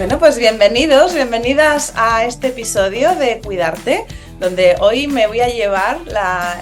Bueno, pues bienvenidos, bienvenidas a este episodio de Cuidarte, donde hoy me voy a llevar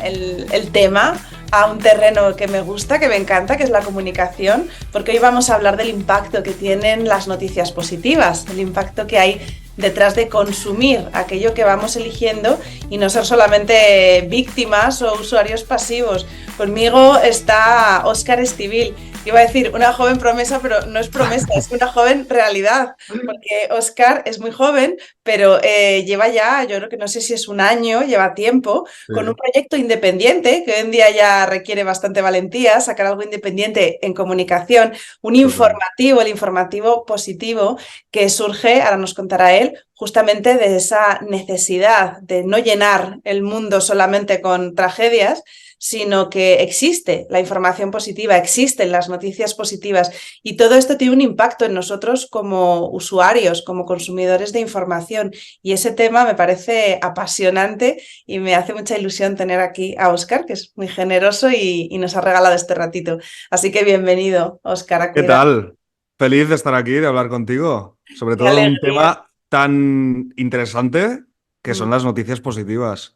el tema a un terreno que me gusta, que me encanta, que es la comunicación, porque hoy vamos a hablar del impacto que tienen las noticias positivas, el impacto que hay detrás de consumir aquello que vamos eligiendo y no ser solamente víctimas o usuarios pasivos. Conmigo está Óscar Estivil. Iba a decir una joven promesa, pero no es promesa, es una joven realidad, porque Óscar es muy joven, pero lleva ya, yo creo que no sé si es un año, lleva tiempo, con un proyecto independiente, que hoy en día ya requiere bastante valentía, sacar algo independiente en comunicación, un informativo, el informativo positivo, que surge, ahora nos contará él, justamente de esa necesidad de no llenar el mundo solamente con tragedias, sino que existe la información positiva, existen las noticias positivas y todo esto tiene un impacto en nosotros como usuarios, como consumidores de información, y ese tema me parece apasionante y me hace mucha ilusión tener aquí a Óscar, que es muy generoso y nos ha regalado este ratito. Así que bienvenido, Óscar, a ¿Qué Cuidar. tal? Feliz de estar aquí, de hablar contigo. Sobre Qué todo un alegría. tema tan interesante que Mm. son las noticias positivas.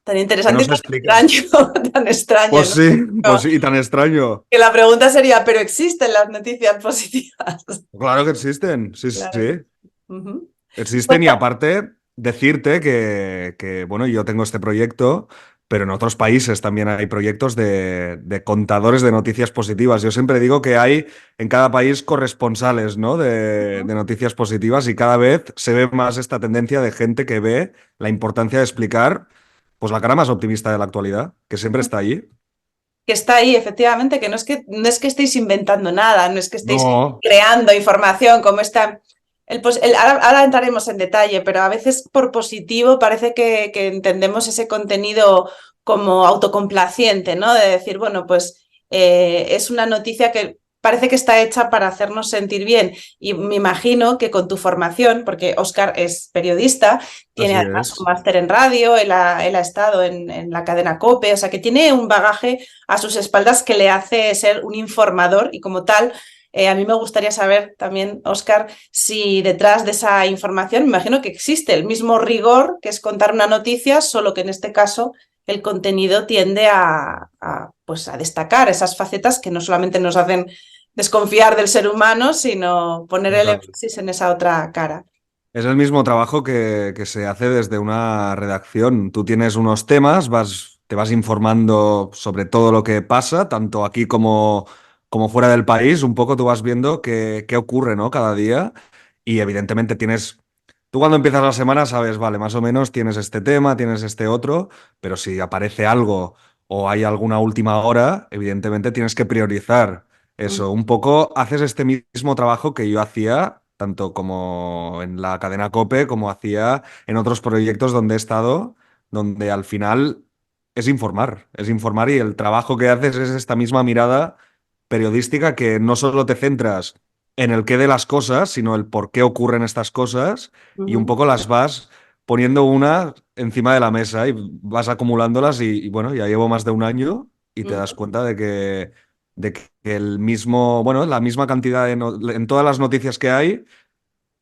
Tan Que no interesante y se tan explican. extraño, tan extraño, Pues ¿no? sí, pues sí, y tan extraño. Que la pregunta sería, ¿pero existen las noticias positivas? Claro que existen, sí, sí, Claro que sí. sí. Ujú. Existen y Cuenta- aparte decirte que, bueno, yo tengo este proyecto, pero en otros países también hay proyectos de contadores de noticias positivas. Yo siempre digo que hay en cada país corresponsales, ¿no? de noticias positivas y cada vez se ve más esta tendencia de gente que ve la importancia de explicar pues la cara más optimista de la actualidad, que siempre está allí. Que está ahí, efectivamente, que no es que estéis inventando nada, no es que estéis No, creando información como está. Ahora entraremos en detalle, pero a veces por positivo parece que entendemos ese contenido como autocomplaciente, ¿no? De decir, bueno, pues es una noticia que parece que está hecha para hacernos sentir bien. Y me imagino que con tu formación, porque Óscar es periodista, tiene así además un es. máster en radio, él ha estado en la cadena COPE, o sea que tiene un bagaje a sus espaldas que le hace ser un informador y como tal, a mí me gustaría saber también, Óscar, si detrás de esa información, me imagino que existe el mismo rigor que es contar una noticia, solo que en este caso el contenido tiende pues a destacar esas facetas que no solamente nos hacen desconfiar del ser humano, sino poner el Total. énfasis en esa otra cara. Es el mismo trabajo que se hace desde una redacción. Tú tienes unos temas, te vas informando sobre todo lo que pasa, tanto aquí como fuera del país. Un poco tú vas viendo qué ocurre, ¿no? Cada día. Y evidentemente tienes. Tú cuando empiezas la semana sabes, vale, más o menos tienes este tema, tienes este otro, pero si aparece algo o hay alguna última hora, evidentemente tienes que priorizar eso. Un poco haces este mismo trabajo que yo hacía, tanto como en la cadena COPE, como hacía en otros proyectos donde he estado, donde al final es informar y el trabajo que haces es esta misma mirada periodística que no solo te centras en el qué de las cosas, sino el por qué ocurren estas cosas y un Ujú, poco las vas poniendo una encima de la mesa y vas acumulándolas y bueno, ya llevo más de un año y te das ujú. cuenta de que el mismo, bueno, la misma cantidad en todas las noticias que hay,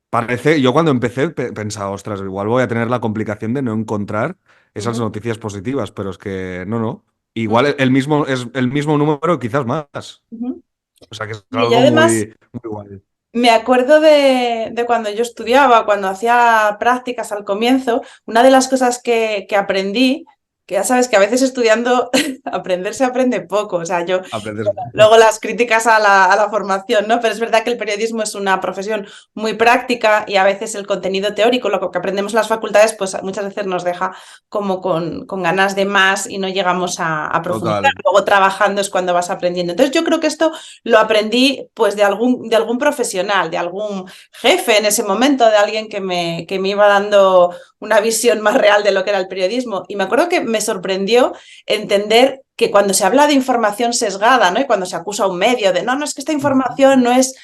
parece, yo cuando empecé pensaba, ostras, igual voy a tener la complicación de no encontrar esas Ujú, noticias positivas, pero es que no, no. ujú, Igual el mismo, es el mismo número, quizás más. ujú. O sea que es Y yo algo además muy guay. me acuerdo de cuando yo estudiaba, cuando hacía prácticas al comienzo, una de las cosas que aprendí, que ya sabes que a veces estudiando aprender se aprende poco, o sea, yo Aprendes. luego las críticas a la formación, ¿no? Pero es verdad que el periodismo es una profesión muy práctica y a veces el contenido teórico, lo que aprendemos en las facultades, pues muchas veces nos deja como con ganas de más y no llegamos a profundizar. Total. Luego trabajando es cuando vas aprendiendo. Entonces yo creo que esto lo aprendí pues de algún profesional, de algún jefe en ese momento, de alguien que me iba dando una visión más real de lo que era el periodismo. Y me acuerdo que me sorprendió entender que cuando se habla de información sesgada, ¿no? Y cuando se acusa a un medio de, no, es que esta información no es,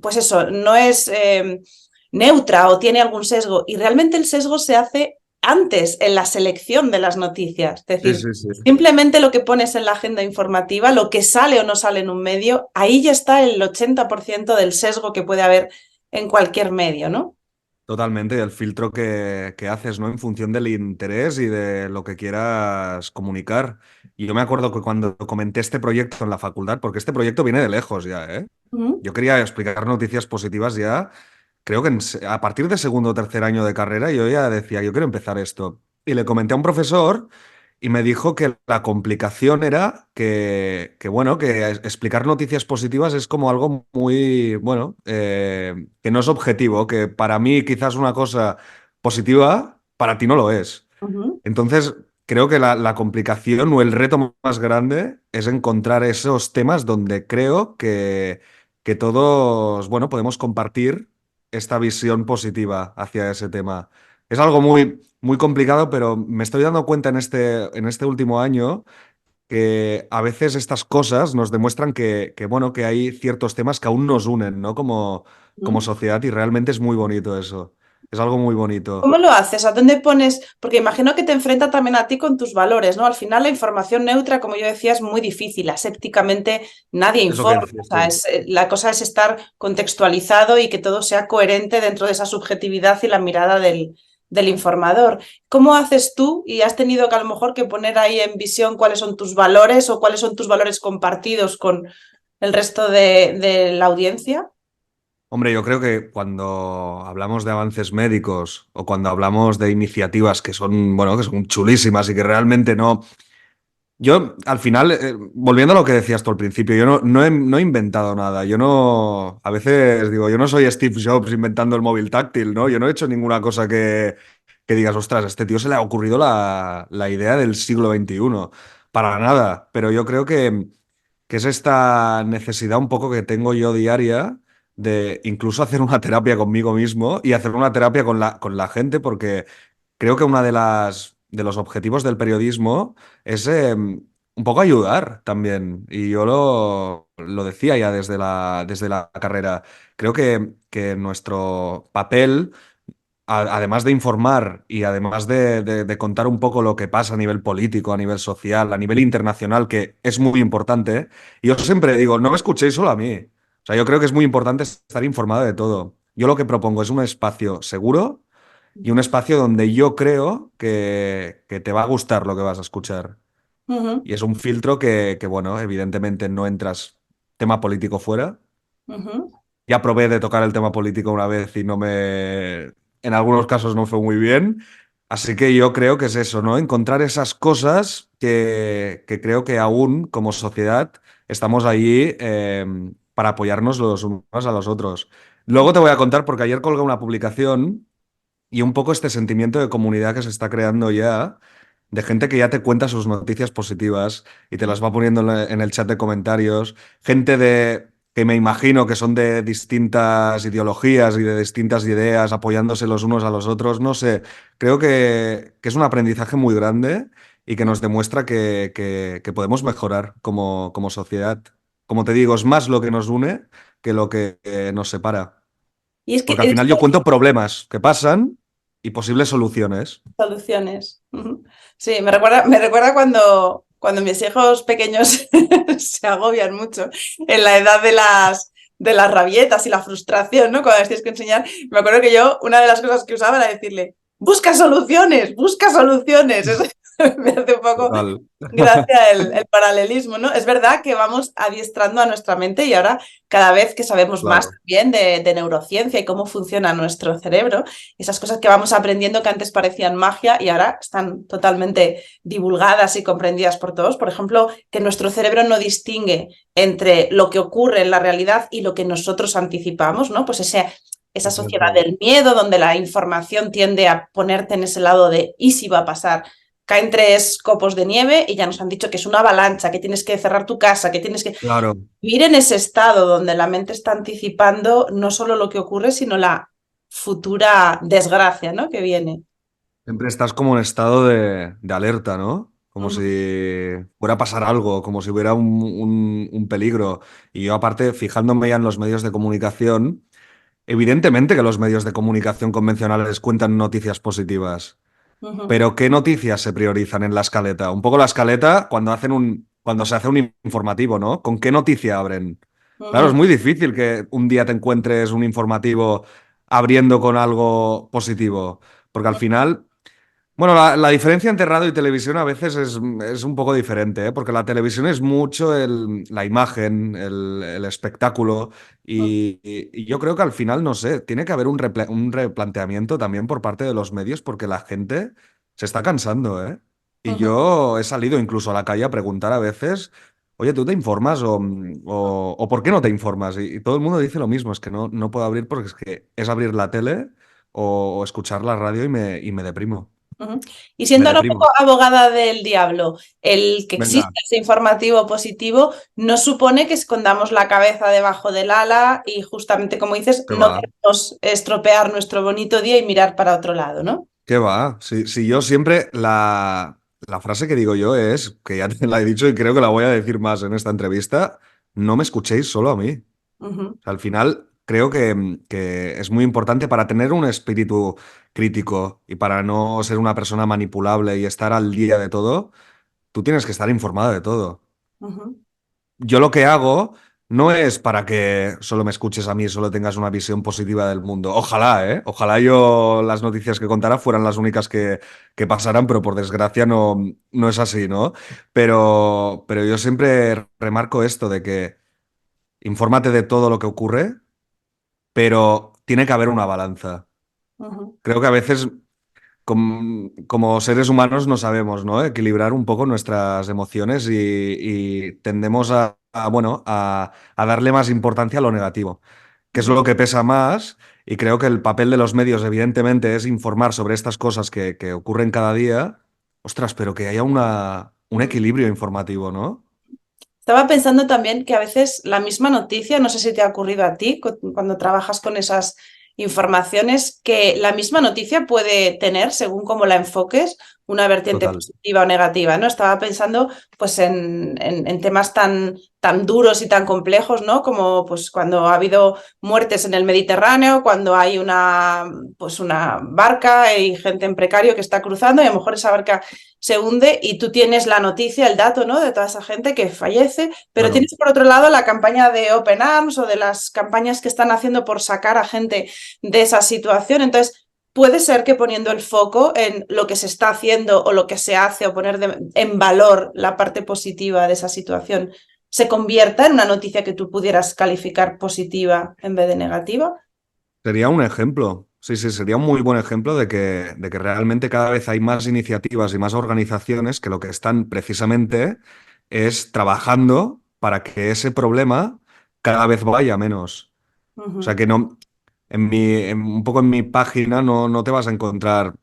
pues eso, no es neutra o tiene algún sesgo. Y realmente el sesgo se hace antes en la selección de las noticias. Es Sí, decir, sí, sí. simplemente lo que pones en la agenda informativa, lo que sale o no sale en un medio, ahí ya está el 80% del sesgo que puede haber en cualquier medio, ¿no? Totalmente, el filtro que haces, ¿no? En función del interés y de lo que quieras comunicar. Y yo me acuerdo que cuando comenté este proyecto en la facultad, porque este proyecto viene de lejos ya, ¿eh? Ujú, Yo quería explicar noticias positivas ya. Creo que a partir de segundo o tercer año de carrera yo ya decía, yo quiero empezar esto. Y le comenté a un profesor y me dijo que la complicación era que bueno, que explicar noticias positivas es como algo muy, bueno, que no es objetivo, que para mí quizás una cosa positiva, para ti no lo es. ujú, Entonces, creo que la complicación o el reto más grande es encontrar esos temas donde creo que todos, bueno, podemos compartir esta visión positiva hacia ese tema. Es algo muy, muy complicado, pero me estoy dando cuenta en este último año que a veces estas cosas nos demuestran bueno, que hay ciertos temas que aún nos unen, ¿no? Como ujú. sociedad y realmente es muy bonito eso. Es algo muy bonito. ¿Cómo lo haces? ¿A dónde pones? Porque imagino que te enfrenta también a ti con tus valores, ¿no? Al final la información neutra, como yo decía, es muy difícil. Asépticamente nadie Es lo que informa. O decías sea, tú. la cosa es estar contextualizado y que todo sea coherente dentro de esa subjetividad y la mirada del informador. ¿Cómo haces tú y has tenido que a lo mejor que poner ahí en visión cuáles son tus valores o cuáles son tus valores compartidos con el resto de la audiencia? Hombre, yo creo que cuando hablamos de avances médicos o cuando hablamos de iniciativas que son, bueno, que son chulísimas y que realmente no. Yo, al final, volviendo a lo que decías tú al principio, yo no he inventado nada. Yo no. A veces digo, yo no soy Steve Jobs inventando el móvil táctil, ¿no? Yo no he hecho ninguna cosa que digas, ostras, a este tío se le ha ocurrido la idea del siglo XXI. Para nada. Pero yo creo que es esta necesidad un poco que tengo yo diaria de incluso hacer una terapia conmigo mismo y hacer una terapia con la gente, porque creo que una de los objetivos del periodismo es un poco ayudar también. Y yo lo decía ya desde la carrera. Creo que nuestro papel además de informar y además de contar un poco lo que pasa a nivel político, a nivel social, a nivel internacional, que es muy importante, yo siempre digo, no me escuchéis solo a mí. O sea, yo creo que es muy importante estar informado de todo. Yo lo que propongo es un espacio seguro y un espacio donde yo creo que te va a gustar lo que vas a escuchar. Ujú, Y es un filtro bueno, evidentemente no entras tema político fuera. ujú, Ya probé de tocar el tema político una vez y no me... En algunos casos no fue muy bien. Así que yo creo que es eso, ¿no? Encontrar esas cosas que creo que aún como sociedad estamos allí para apoyarnos los unos a los otros. Luego te voy a contar, porque ayer colgué una publicación y un poco este sentimiento de comunidad que se está creando ya, de gente que ya te cuenta sus noticias positivas y te las va poniendo en el chat de comentarios, gente que me imagino que son de distintas ideologías y de distintas ideas, apoyándose los unos a los otros, no sé, creo que es un aprendizaje muy grande y que nos demuestra que podemos mejorar como sociedad. Como te digo, es más lo que nos une que lo que nos separa. Y es que Porque al final yo cuento problemas que pasan y posibles soluciones. soluciones. Ujú. Sí, me recuerda cuando mis hijos pequeños se agobian mucho en la edad de las rabietas y la frustración, ¿no? Cuando les tienes que enseñar. Me acuerdo que yo, una de las cosas que usaba era decirle, busca soluciones, busca soluciones. Eso me hace un poco Total. gracia el paralelismo, ¿no? Es verdad que vamos adiestrando a nuestra mente y ahora cada vez que sabemos más Claro. también de neurociencia y cómo funciona nuestro cerebro, esas cosas que vamos aprendiendo que antes parecían magia y ahora están totalmente divulgadas y comprendidas por todos. Por ejemplo, que nuestro cerebro no distingue entre lo que ocurre en la realidad y lo que nosotros anticipamos, ¿no? Pues esa sociedad Exacto. del miedo, donde la información tiende a ponerte en ese lado de ¿y si va a pasar? Caen tres copos de nieve y ya nos han dicho que es una avalancha, que tienes que cerrar tu casa, que tienes que Claro. vivir en ese estado donde la mente está anticipando no solo lo que ocurre, sino la futura desgracia, ¿no? Que viene. Siempre estás como en estado de alerta, ¿no? Como si Ujú, fuera a pasar algo, como si hubiera un peligro. Y yo aparte, fijándome ya en los medios de comunicación, evidentemente que los medios de comunicación convencionales cuentan noticias positivas. ujú, Pero ¿qué noticias se priorizan en la escaleta? Un poco la escaleta cuando se hace un informativo, ¿no? ¿Con qué noticia abren? Claro, es Ujú, muy difícil que un día te encuentres un informativo abriendo con algo positivo, porque al final, bueno, la diferencia entre radio y televisión a veces es un poco diferente, ¿eh? Porque la televisión es mucho la imagen, el espectáculo, y yo creo que al final, no sé, tiene que haber un replanteamiento también por parte de los medios, porque la gente se está cansando, ¿eh? Y ujú. yo he salido incluso a la calle a preguntar a veces, oye, ¿tú te informas o por qué no te informas? Y todo el mundo dice lo mismo, es que no puedo abrir porque es que es abrir la tele o escuchar la radio y me deprimo. Ujú. Y Me siendo ahora un poco deprimo. abogada del diablo, el que exista Venga, ese informativo positivo no supone que escondamos la cabeza debajo del ala y justamente como dices, ¿qué no va? queremos estropear nuestro bonito día y mirar para otro lado, ¿no? ¿Qué va? Si yo siempre la frase que digo yo es, que ya te la he dicho y creo que la voy a decir más en esta entrevista, no me escuchéis solo a mí. Ujú, Al final, creo que es muy importante para tener un espíritu crítico y para no ser una persona manipulable y estar al día de todo, tú tienes que estar informada de todo. ujú, Yo lo que hago no es para que solo me escuches a mí y solo tengas una visión positiva del mundo. Ojalá, ¿eh? Ojalá yo las noticias que contara fueran las únicas que pasaran, pero por desgracia no es así, ¿no? Pero yo siempre remarco esto de que infórmate de todo lo que ocurre, pero tiene que haber una balanza. ujú, Creo que a veces como seres humanos no sabemos, ¿no? Equilibrar un poco nuestras emociones y tendemos bueno, a darle más importancia a lo negativo, que es ujú, lo que pesa más. Y creo que el papel de los medios, evidentemente, es informar sobre estas cosas que ocurren cada día. Ostras, pero que haya un ujú. equilibrio informativo, ¿no? Estaba pensando también que a veces la misma noticia, no sé si te ha ocurrido a ti cuando trabajas con esas informaciones, que la misma noticia puede tener, según cómo la enfoques, una vertiente Total. positiva o negativa, ¿no? Estaba pensando pues en temas tan duros y tan complejos, ¿no? Como pues cuando ha habido muertes en el Mediterráneo, cuando hay pues una barca y gente en precario que está cruzando y a lo mejor esa barca se hunde y tú tienes la noticia, el dato, ¿no? De toda esa gente que fallece, pero Claro. tienes por otro lado la campaña de Open Arms o de las campañas que están haciendo por sacar a gente de esa situación. Entonces, puede ser que poniendo el foco en lo que se está haciendo o lo que se hace o poner en valor la parte positiva de esa situación se convierta en una noticia que tú pudieras calificar positiva en vez de negativa. Sería un ejemplo, sí, sí, sería un muy buen ejemplo de que realmente cada vez hay más iniciativas y más organizaciones que lo que están precisamente es trabajando para que ese problema cada vez vaya menos. O sea Ujú, que no, un poco en mi página no te vas a encontrar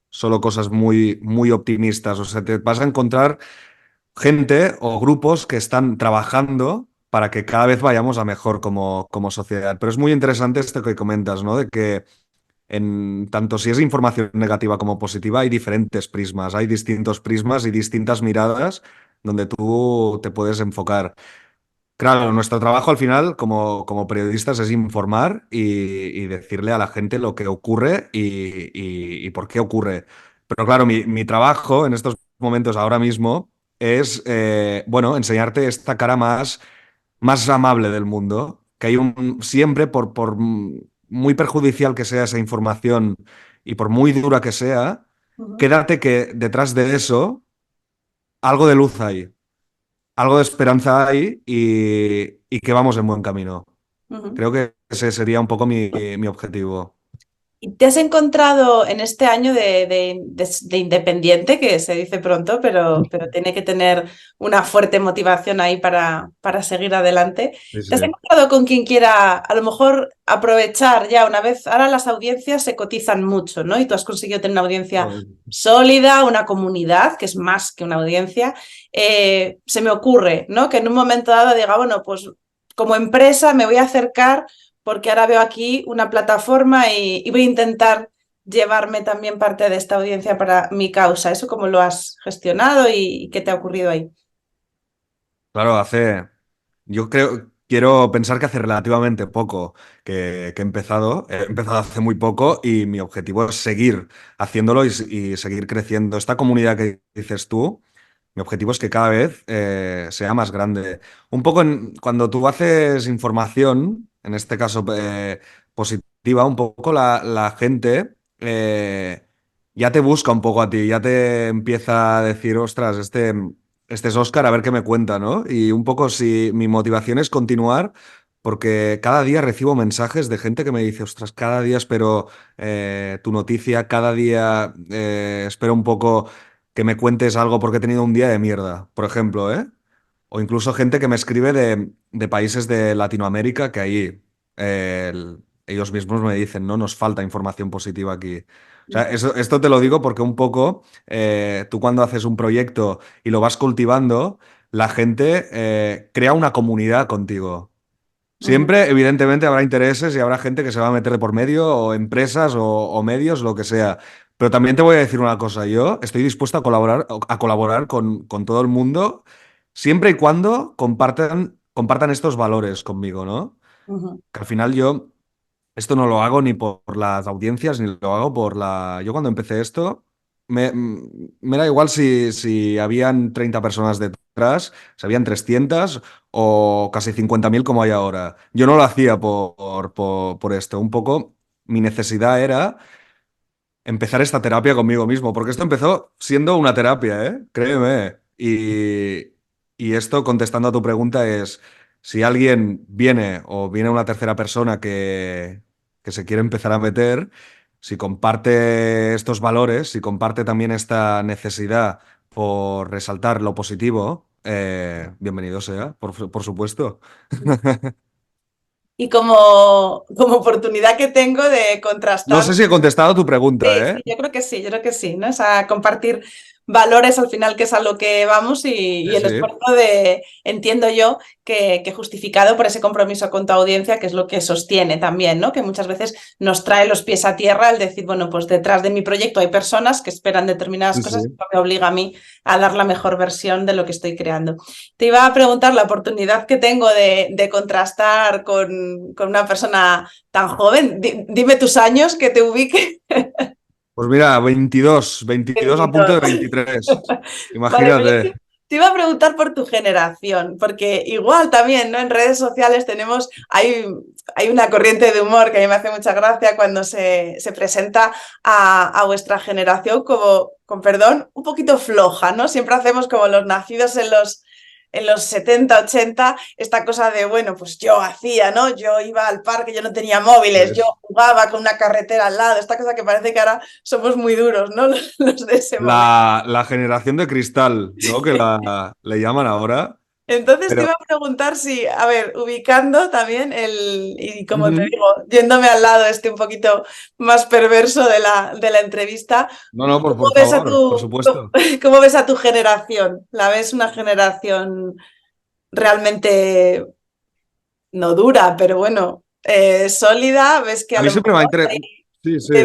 solo cosas muy, muy optimistas. O sea, te vas a encontrar gente o grupos que están trabajando para que cada vez vayamos a mejor como sociedad. Pero es muy interesante esto que comentas, ¿no? De que tanto si es información negativa como positiva, hay diferentes prismas, hay distintos prismas y distintas miradas donde tú te puedes enfocar. Claro, nuestro trabajo al final, como periodistas, es informar y decirle a la gente lo que ocurre y por qué ocurre. Pero claro, mi trabajo en estos momentos ahora mismo es, bueno, enseñarte esta cara más amable del mundo, que hay siempre, por muy perjudicial que sea esa información y por muy dura que sea, ujú, quédate que detrás de eso algo de luz hay, algo de esperanza hay y que vamos en buen camino. ujú. Creo que ese sería un poco mi objetivo. ¿Y te has encontrado en este año de independiente, que se dice pronto, pero tiene que tener una fuerte motivación ahí para seguir adelante? Sí, ¿Te has sí. encontrado con quien quiera a lo mejor aprovechar ya una vez? Ahora las audiencias se cotizan mucho, ¿no? Y tú has conseguido tener una audiencia Joder. sólida, una comunidad, que es más que una audiencia. Se me ocurre, ¿no? Que en un momento dado diga, bueno, pues como empresa me voy a acercar porque ahora veo aquí una plataforma y voy a intentar llevarme también parte de esta audiencia para mi causa. ¿Eso cómo lo has gestionado y qué te ha ocurrido ahí? Claro, yo quiero pensar que hace relativamente poco que he empezado hace muy poco y mi objetivo es seguir haciéndolo y seguir creciendo. Esta comunidad que dices tú, mi objetivo es que cada vez sea más grande. Un poco cuando tú haces información, en este caso positiva, un poco la gente ya te busca un poco a ti, ya te empieza a decir, ostras, este es Óscar, a ver qué me cuenta, ¿no? Y un poco si mi motivación es continuar, porque cada día recibo mensajes de gente que me dice, ostras, cada día espero tu noticia, cada día espero un poco que me cuentes algo porque he tenido un día de mierda, por ejemplo, ¿eh? O incluso gente que me escribe de países de Latinoamérica que ahí ellos mismos me dicen, no, nos falta información positiva aquí. O sea, esto te lo digo porque un poco tú cuando haces un proyecto y lo vas cultivando, la gente crea una comunidad contigo. Ujú, Siempre, evidentemente, habrá intereses y habrá gente que se va a meter de por medio, o empresas, o medios, lo que sea. Pero también te voy a decir una cosa, yo estoy dispuesto a colaborar con todo el mundo, siempre y cuando compartan estos valores conmigo, ¿no? ujú, Que al final yo esto no lo hago ni por las audiencias, ni lo hago por la... Yo cuando empecé esto, me da igual si habían 30 personas detrás, si habían 300 o casi 50.000 como hay ahora. Yo no lo hacía por esto. Un poco mi necesidad era empezar esta terapia conmigo mismo, porque esto empezó siendo una terapia, ¿eh? Créeme. Y esto, contestando a tu pregunta, es si alguien viene o viene una tercera persona que se quiere empezar a meter, si comparte estos valores, si comparte también esta necesidad por resaltar lo positivo, bienvenido sea, por supuesto. ujú. Y como oportunidad que tengo de No contrastar. sé si he contestado a tu pregunta, Sí, ¿eh? sí, yo creo que sí, yo creo que sí, ¿no? O sea, compartir valores al final, que es a lo que vamos, y Sí, el sí. esfuerzo entiendo yo, que justificado por ese compromiso con tu audiencia, que es lo que sostiene también, ¿no? Que muchas veces nos trae los pies a tierra el decir, bueno, pues detrás de mi proyecto hay personas que esperan determinadas Sí, cosas, y sí. eso me obliga a mí a dar la mejor versión de lo que estoy creando. Te iba a preguntar la oportunidad que tengo de contrastar con una persona tan joven. Dime tus años, que te ubique. Pues mira, 22 a punto 22. de 23. Vale, pues yo Imagínate. te iba a preguntar por tu generación, porque igual también, ¿no? En redes sociales hay una corriente de humor que a mí me hace mucha gracia cuando se presenta a vuestra generación como, con perdón, un poquito floja, ¿no? Siempre hacemos como los nacidos en los 70 80 esta cosa de, bueno, pues yo hacía, ¿no? Yo iba al parque, yo no tenía móviles, yo Es jugaba con una carretera al lado, esta cosa que parece que ahora somos muy duros, ¿no? Los de ese momento. la generación de cristal, ¿no? Que le llaman ahora. Entonces te Pero iba a preguntar si, a ver, ubicando también y como te ujú. digo, yéndome al lado un poquito más perverso de la entrevista, No, no, ¿cómo por ves a favor, por tu, supuesto. cómo ves a tu generación? ¿La ves una generación realmente no dura, pero bueno, sólida? ¿Ves que A a mí lo siempre me ha mejor interesado. Sí, sí.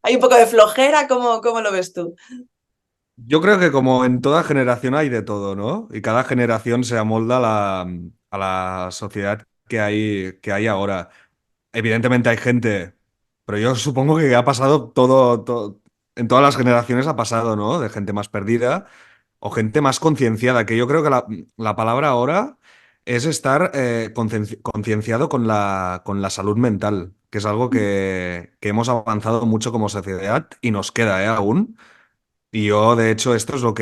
hay un poco de flojera? ¿Cómo lo ves tú? Yo creo que como en toda generación hay de todo, ¿no? Y cada generación se amolda a la sociedad que hay ahora. Evidentemente hay gente, pero yo supongo que ha pasado en todas las generaciones ha pasado, ¿no? De gente más perdida o gente más concienciada, que yo creo que la palabra ahora es estar concienciado con la salud mental, que es algo que hemos avanzado mucho como sociedad y nos queda, aún. Y yo, de hecho, esto es lo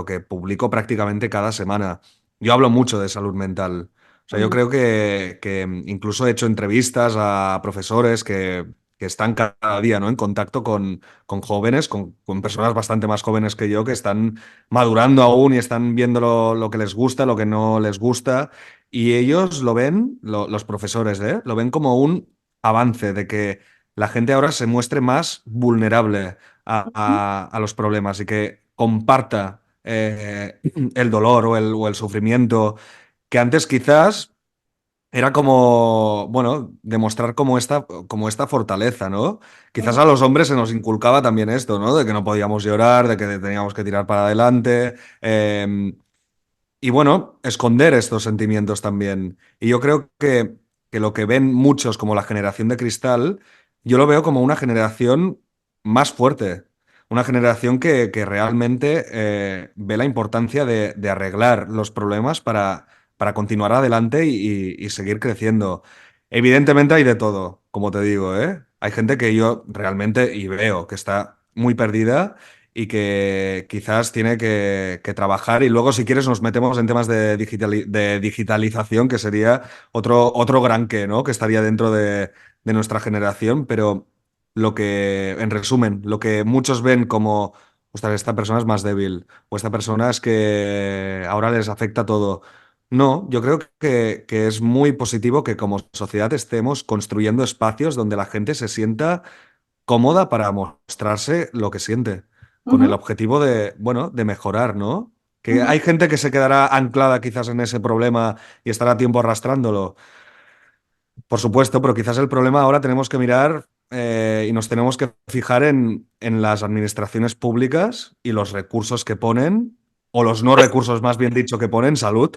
que publico prácticamente cada semana. Yo hablo mucho de salud mental. O sea, yo Ujú, creo que incluso he hecho entrevistas a profesores que están cada día, ¿no? En contacto con jóvenes, con personas bastante más jóvenes que yo, que están madurando aún y están viendo lo que les gusta, lo que no les gusta. Y ellos lo ven, los profesores, ¿eh? Lo ven como un avance de que la gente ahora se muestre más vulnerable a los problemas y que comparta el dolor o el sufrimiento, que antes quizás era como, bueno, demostrar como esta fortaleza, ¿no? Quizás ujú, a los hombres se nos inculcaba también esto, ¿no? De que no podíamos llorar, de que teníamos que tirar para adelante. Y bueno, esconder estos sentimientos también. Y yo creo que lo que ven muchos como la generación de cristal, yo lo veo como una generación más fuerte. una generación que realmente ve la importancia de arreglar los problemas para continuar adelante y seguir creciendo. Evidentemente hay de todo, como te digo, ¿eh? Hay gente que yo realmente y veo que está muy perdida y que quizás tiene que trabajar. Y luego, si quieres, nos metemos en temas de digitalización, que sería otro gran qué, ¿no? Que estaría dentro de nuestra generación, pero en resumen, lo que muchos ven como, ostras, esta persona es más débil, o esta persona es que ahora les afecta todo. No, yo creo que es muy positivo que como sociedad estemos construyendo espacios donde la gente se sienta cómoda para mostrarse lo que siente, con el Ujú, objetivo de, bueno, de mejorar, ¿no? Que ujú, hay gente que se quedará anclada quizás en ese problema y estará tiempo arrastrándolo. Por supuesto, pero quizás el problema ahora tenemos que mirar y nos tenemos que fijar en las administraciones públicas y los recursos que ponen, o los no recursos, más bien dicho, que ponen, salud,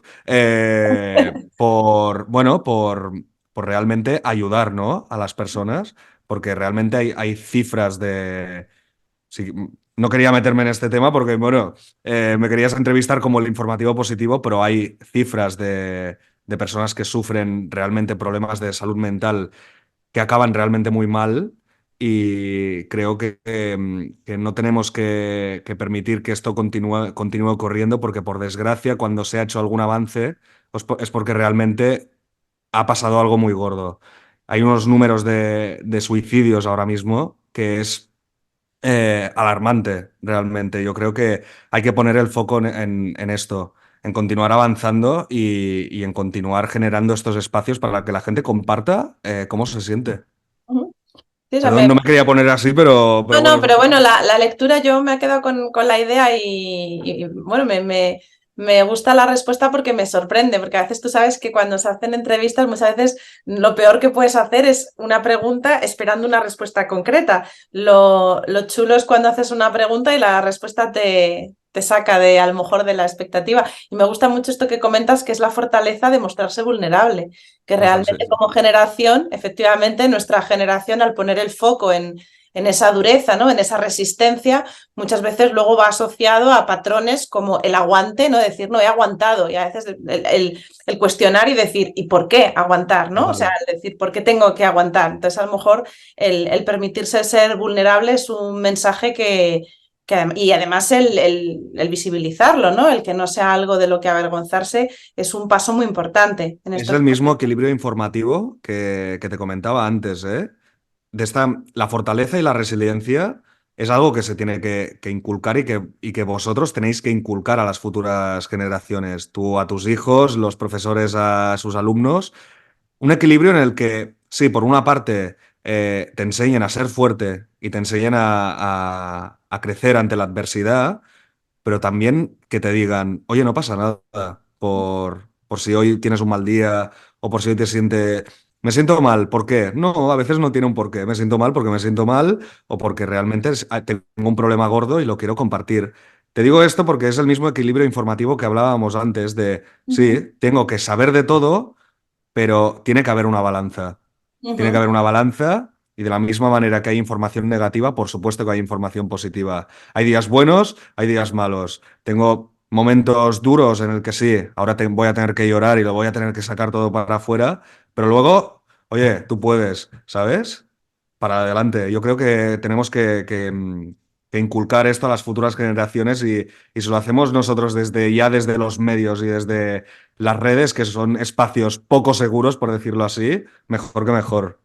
bueno, por realmente ayudar, ¿no? A las personas, porque realmente hay cifras de... sí, no quería meterme en este tema porque, bueno, me querías entrevistar como el informativo positivo, pero hay cifras de personas que sufren realmente problemas de salud mental que acaban realmente muy mal y creo que no tenemos que permitir que esto continúe corriendo porque, por desgracia, cuando se ha hecho algún avance es porque realmente ha pasado algo muy gordo. Hay unos números de suicidios ahora mismo que es alarmante, realmente. Yo creo que hay que poner el foco en esto, en continuar avanzando y en continuar generando estos espacios para que la gente comparta cómo se siente. ujú. Sí, o sea, Perdón, no me quería poner así, pero no, no, bueno. pero bueno, la lectura yo me he quedado con la idea bueno, me gusta la respuesta porque me sorprende, porque a veces tú sabes que cuando se hacen entrevistas, muchas veces lo peor que puedes hacer es una pregunta esperando una respuesta concreta. Lo chulo es cuando haces una pregunta y la respuesta te saca de a lo mejor de la expectativa. Y me gusta mucho esto que comentas, que es la fortaleza de mostrarse vulnerable, que Ostras, realmente como generación, efectivamente, nuestra generación al poner el foco en esa dureza, ¿no? En esa resistencia, muchas veces luego va asociado a patrones como el aguante, ¿no? Decir, no, he aguantado, y a veces el cuestionar y decir, ¿y por qué aguantar, ¿no? O sea, total. el decir, ¿por qué tengo que aguantar? Entonces, a lo mejor el permitirse ser vulnerable es un mensaje y además el visibilizarlo, ¿no? El que no sea algo de lo que avergonzarse es un paso muy importante en Es estos el mismo momentos. equilibrio informativo que te comentaba antes, ¿eh? La fortaleza y la resiliencia es algo que se tiene que inculcar y que vosotros tenéis que inculcar a las futuras generaciones, tú a tus hijos, los profesores a sus alumnos. Un equilibrio en el que, sí, por una parte, te enseñen a ser fuerte y te enseñen a crecer ante la adversidad, pero también que te digan, oye, no pasa nada por si hoy tienes un mal día o por si hoy te sientes... Me siento mal, ¿por qué? No, a veces no tiene un porqué. Me siento mal porque me siento mal o porque realmente tengo un problema gordo y lo quiero compartir. Te digo esto porque es el mismo equilibrio informativo que hablábamos antes de, Ujú, sí, tengo que saber de todo, pero tiene que haber una balanza. Tiene que ujú. haber una balanza y de la misma manera que hay información negativa, por supuesto que hay información positiva. Hay días buenos, hay días malos. Tengo momentos duros en el que sí, ahora voy a tener que llorar y lo voy a tener que sacar todo para afuera, pero luego, oye, tú puedes, ¿sabes? Para adelante. Yo creo que tenemos que inculcar esto a las futuras generaciones y si lo hacemos nosotros desde los medios y desde las redes, que son espacios poco seguros, por decirlo así, mejor que mejor.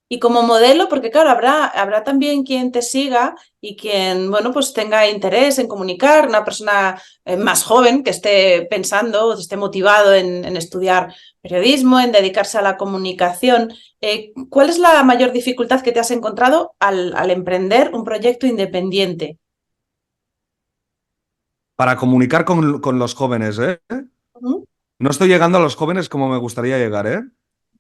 Y como modelo, porque claro, habrá también quien te siga y quien, bueno, pues tenga interés en comunicar, una persona más joven que esté pensando o esté motivado en estudiar periodismo, en dedicarse a la comunicación. ¿Cuál es la mayor dificultad que te has encontrado al emprender un proyecto independiente? Para comunicar con los jóvenes, ¿eh? Ujú, No estoy llegando a los jóvenes como me gustaría llegar, ¿eh?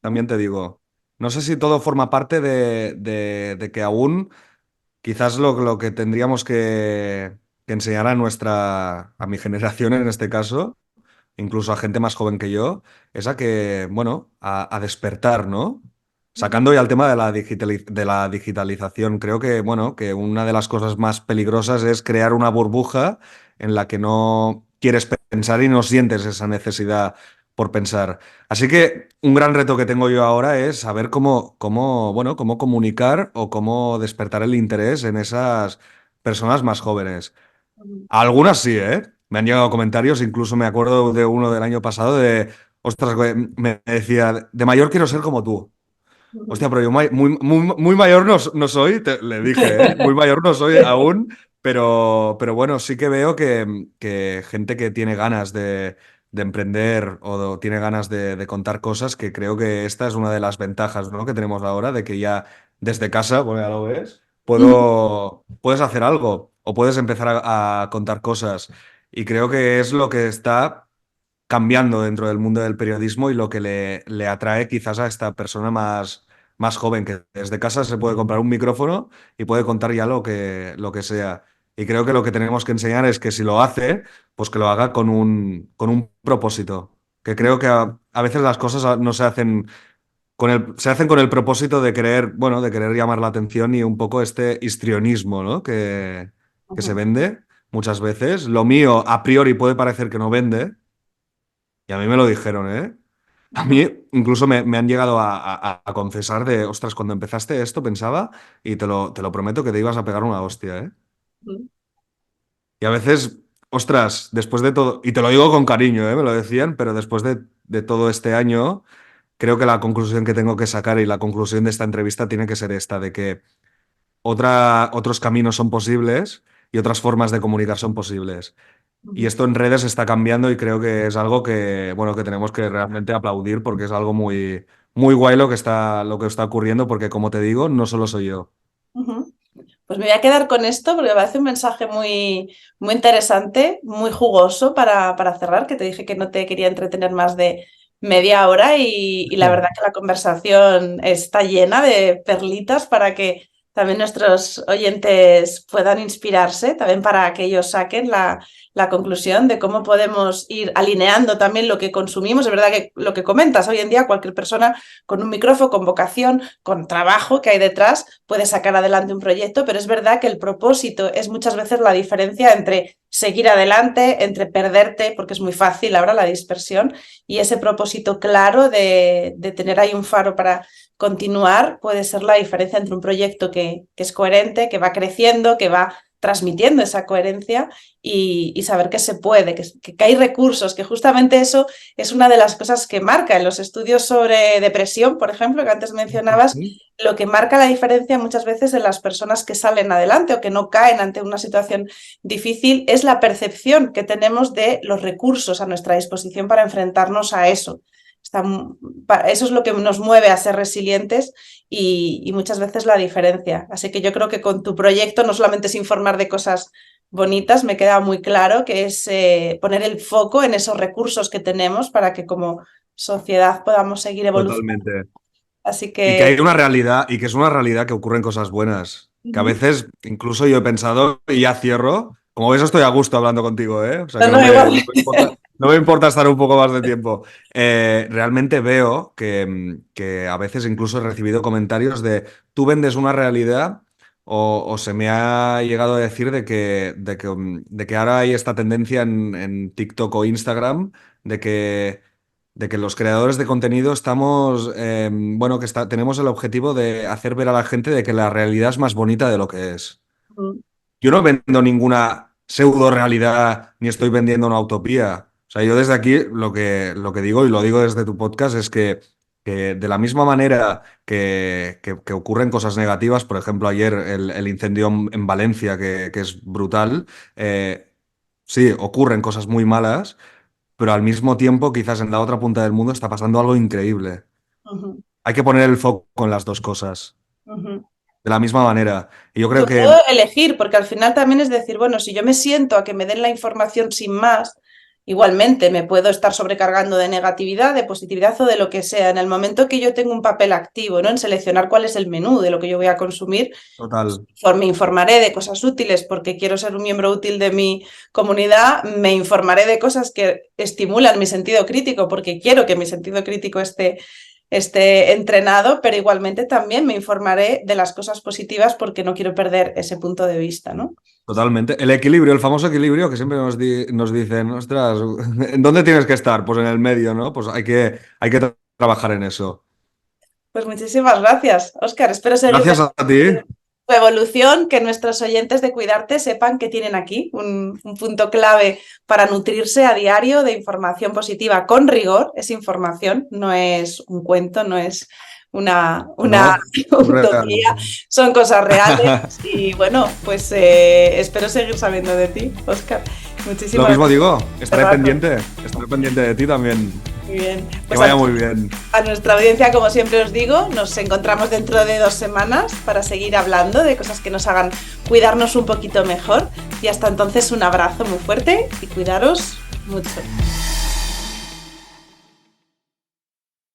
También te digo. No sé si todo forma parte de que aún quizás lo que tendríamos que enseñar a mi generación en este caso, incluso a gente más joven que yo, es a que, bueno, a despertar, ¿no? Sacando ya el tema de de la digitalización, creo que, bueno, que una de las cosas más peligrosas es crear una burbuja en la que no quieres pensar y no sientes esa necesidad por pensar. Así que un gran reto que tengo yo ahora es saber bueno, cómo comunicar o cómo despertar el interés en esas personas más jóvenes. Algunas sí, ¿eh? Me han llegado comentarios, incluso me acuerdo de uno del año pasado de, ostras, güey, me decía, de mayor quiero ser como tú. Hostia, pero yo muy mayor no soy, le dije, ¿eh? Muy mayor no soy aún, pero bueno, sí que veo que gente que tiene ganas de emprender o tiene ganas de contar cosas, que creo que esta es una de las ventajas, ¿no?, que tenemos ahora, de que ya desde casa, bueno, ya lo ves, puedes hacer algo o puedes empezar a contar cosas. Y creo que es lo que está cambiando dentro del mundo del periodismo y lo que le atrae quizás a esta persona más joven, que desde casa se puede comprar un micrófono y puede contar ya lo que sea. Y creo que lo que tenemos que enseñar es que si lo hace, pues que lo haga con un propósito. Que creo que a veces las cosas no se hacen se hacen con el propósito de querer, bueno, de querer llamar la atención y un poco este histrionismo, ¿no?, que se vende muchas veces. Lo mío, a priori, puede parecer que no vende, y a mí me lo dijeron, ¿eh? A mí incluso me han llegado a confesar de, ostras, cuando empezaste esto pensaba, y te lo prometo que te ibas a pegar una hostia, ¿eh? Y a veces, ostras, después de todo, y te lo digo con cariño, ¿eh?, me lo decían, pero después de todo este año, creo que la conclusión que tengo que sacar y la conclusión de esta entrevista tiene que ser esta, de que otros caminos son posibles y otras formas de comunicar son posibles. Y esto en redes está cambiando y creo que es algo que, bueno, que tenemos que realmente aplaudir, porque es algo muy guay lo que está ocurriendo, porque como te digo, no solo soy yo. Pues me voy a quedar con esto porque me parece un mensaje muy interesante, muy jugoso para cerrar, que te dije que no te quería entretener más de media hora y la verdad que la conversación está llena de perlitas para que también nuestros oyentes puedan inspirarse, también para que ellos saquen la conclusión de cómo podemos ir alineando también lo que consumimos. Es verdad que lo que comentas, hoy en día cualquier persona con un micrófono, con vocación, con trabajo que hay detrás, puede sacar adelante un proyecto, pero es verdad que el propósito es muchas veces la diferencia entre seguir adelante, entre perderte, porque es muy fácil ahora la dispersión, y ese propósito claro de tener ahí un faro para continuar puede ser la diferencia entre un proyecto que es coherente, que va creciendo, que va transmitiendo esa coherencia y saber que se puede, que hay recursos, que justamente eso es una de las cosas que marca en los estudios sobre depresión, por ejemplo, que antes mencionabas, lo que marca la diferencia muchas veces en las personas que salen adelante o que no caen ante una situación difícil es la percepción que tenemos de los recursos a nuestra disposición para enfrentarnos a eso. Eso es lo que nos mueve a ser resilientes y muchas veces la diferencia. Así que yo creo que con tu proyecto no solamente es informar de cosas bonitas, me queda muy claro que es poner el foco en esos recursos que tenemos para que como sociedad podamos seguir evolucionando. Totalmente. Así Y que que hay una realidad, y que es una realidad que ocurren cosas buenas. Que a veces, incluso yo he pensado, y ya cierro, como ves, estoy a gusto hablando contigo, ¿eh? O sea no, que no, igual. no me importa estar un poco más de tiempo. Realmente veo que a veces incluso he recibido comentarios de, tú vendes una realidad, o se me ha llegado a decir de que ahora hay esta tendencia en TikTok o Instagram de que los creadores de contenido estamos, bueno, tenemos el objetivo de hacer ver a la gente de que la realidad es más bonita de lo que es. Yo no vendo ninguna pseudo realidad ni estoy vendiendo una utopía. O sea, yo desde aquí lo que digo, y lo digo desde tu podcast, es que de la misma manera que ocurren cosas negativas, por ejemplo, ayer el incendio en Valencia, que es brutal, sí, ocurren cosas muy malas, pero al mismo tiempo, quizás en la otra punta del mundo está pasando algo increíble. Ujú, Hay que poner el foco en las dos cosas, ujú. de la misma manera. Y yo Y creo sobre todo que, elegir, porque al final también es decir, bueno, si yo me siento a que me den la información sin más, igualmente me puedo estar sobrecargando de negatividad, de positividad o de lo que sea. En el momento que yo tengo un papel activo, ¿no?, en seleccionar cuál es el menú de lo que yo voy a consumir, total, me informaré de cosas útiles porque quiero ser un miembro útil de mi comunidad, me informaré de cosas que estimulan mi sentido crítico porque quiero que mi sentido crítico esté esté entrenado, pero igualmente también me informaré de las cosas positivas porque no quiero perder ese punto de vista, ¿no? Totalmente. El equilibrio, el famoso equilibrio que siempre nos dicen, ostras, ¿en dónde tienes que estar? Pues en el medio, ¿no? Pues hay que trabajar en eso. Pues muchísimas gracias, Óscar. Espero seguir Gracias a ti. tu evolución, que nuestros oyentes de Cuidarte sepan que tienen aquí un punto clave para nutrirse a diario de información positiva con rigor. Es información, no es un cuento, no es una No, real. utopía, son cosas reales y bueno, pues espero seguir sabiendo de ti, Óscar. Lo Muchísimas mismo digo, gracias. estaré pendiente de ti también. Muy bien. Que Pues vaya muy bien. a nuestra audiencia, como siempre os digo, nos encontramos dentro de 2 semanas para seguir hablando de cosas que nos hagan cuidarnos un poquito mejor. Y hasta entonces un abrazo muy fuerte y cuidaros mucho.